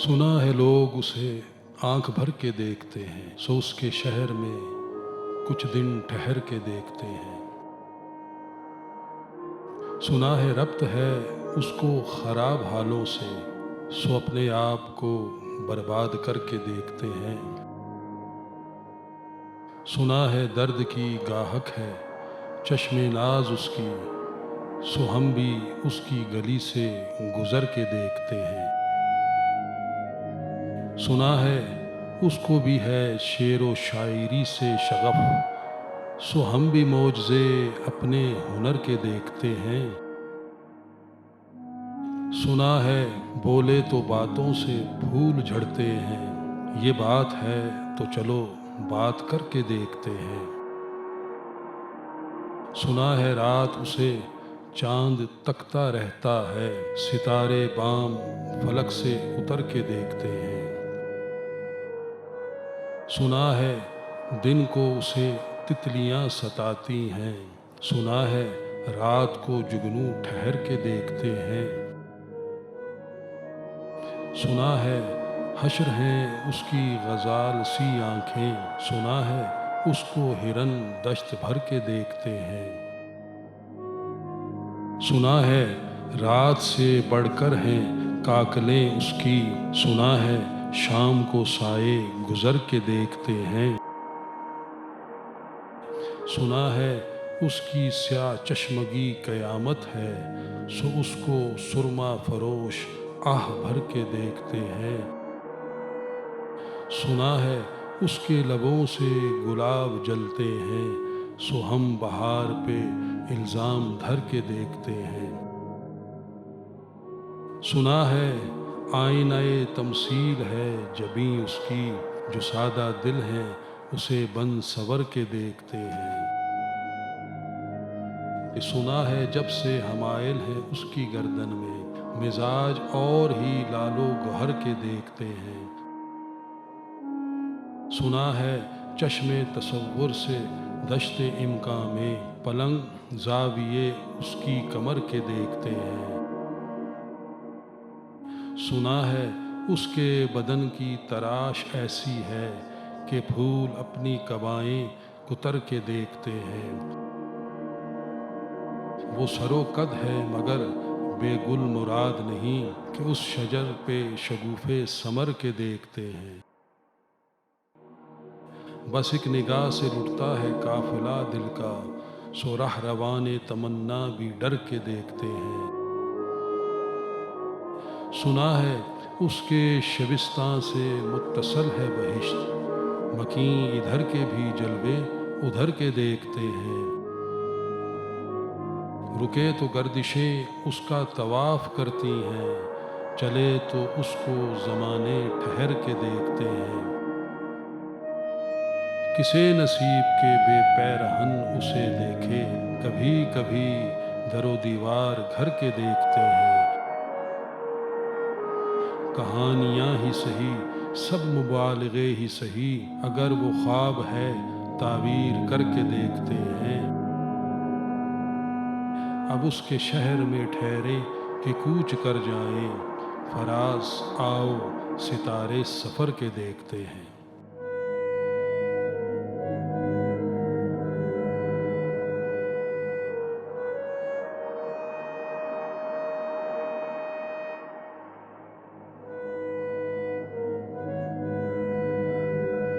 سنا ہے لوگ اسے آنکھ بھر کے دیکھتے ہیں، سو اس کے شہر میں کچھ دن ٹھہر کے دیکھتے ہیں۔ سنا ہے ربط ہے اس کو خراب حالوں سے، سو اپنے آپ کو برباد کر کے دیکھتے ہیں۔ سنا ہے درد کی گاہک ہے چشم ناز اس کی، سو ہم بھی اس کی گلی سے گزر کے دیکھتے ہیں۔ سنا ہے اس کو بھی ہے شعر و شاعری سے شغف، سو ہم بھی معجزے اپنے ہنر کے دیکھتے ہیں۔ سنا ہے بولے تو باتوں سے پھول جھڑتے ہیں، یہ بات ہے تو چلو بات کر کے دیکھتے ہیں۔ سنا ہے رات اسے چاند تکتا رہتا ہے، ستارے بام فلک سے اتر کے دیکھتے ہیں۔ سنا ہے دن کو اسے تتلیاں ستاتی ہیں، سنا ہے رات کو جگنو ٹھہر کے دیکھتے ہیں۔ سنا ہے حشر ہیں اس کی غزال سی آنکھیں، سنا ہے اس کو ہرن دشت بھر کے دیکھتے ہیں۔ سنا ہے رات سے بڑھ کر ہیں کاکلیں اس کی، سنا ہے شام کو سائے گزر کے دیکھتے ہیں۔ سنا ہے اس کی سیاہ چشمگی قیامت ہے، سو اس کو سرما فروش آہ بھر کے دیکھتے ہیں۔ سنا ہے اس کے لبوں سے گلاب جلتے ہیں، سو ہم بہار پہ الزام دھر کے دیکھتے ہیں۔ سنا ہے آئینہ تمثیل ہے جبیں اس کی، جو سادہ دل ہیں اسے بن سور کے دیکھتے ہیں۔ سنا ہے جب سے حمائل ہے اس کی گردن میں، مزاج اور ہی لال و گہر کے دیکھتے ہیں۔ سنا ہے چشم تصور سے دشت امکاں میں، پلنگ زاویے اس کی کمر کے دیکھتے ہیں۔ سنا ہے اس کے بدن کی تراش ایسی ہے کہ پھول اپنی قبائیں کتر کے دیکھتے ہیں۔ وہ سر و قد ہے مگر بے گل مراد نہیں، کہ اس شجر پہ شگوفے ثمر کے دیکھتے ہیں۔ بس ایک نگاہ سے لٹتا ہے قافلہ دل کا، سو رہ روان تمنا بھی ڈر کے دیکھتے ہیں۔ سنا ہے اس کے شبستان سے متصل ہے بہشت، مکیں ادھر کے بھی جلوے ادھر کے دیکھتے ہیں۔ رکے تو گردشیں اس کا طواف کرتی ہیں، چلے تو اس کو زمانے ٹھہر کے دیکھتے ہیں۔ کسے نصیب کے بے پیرہن اسے دیکھے، کبھی کبھی در و دیوار گھر کے دیکھتے ہیں۔ کہانیاں ہی سہی سب مبالغے ہی سہی، اگر وہ خواب ہے تعبیر کر کے دیکھتے ہیں۔ اب اس کے شہر میں ٹھہرے کہ کوچ کر جائیں، فراز آؤ ستارے سفر کے دیکھتے ہیں۔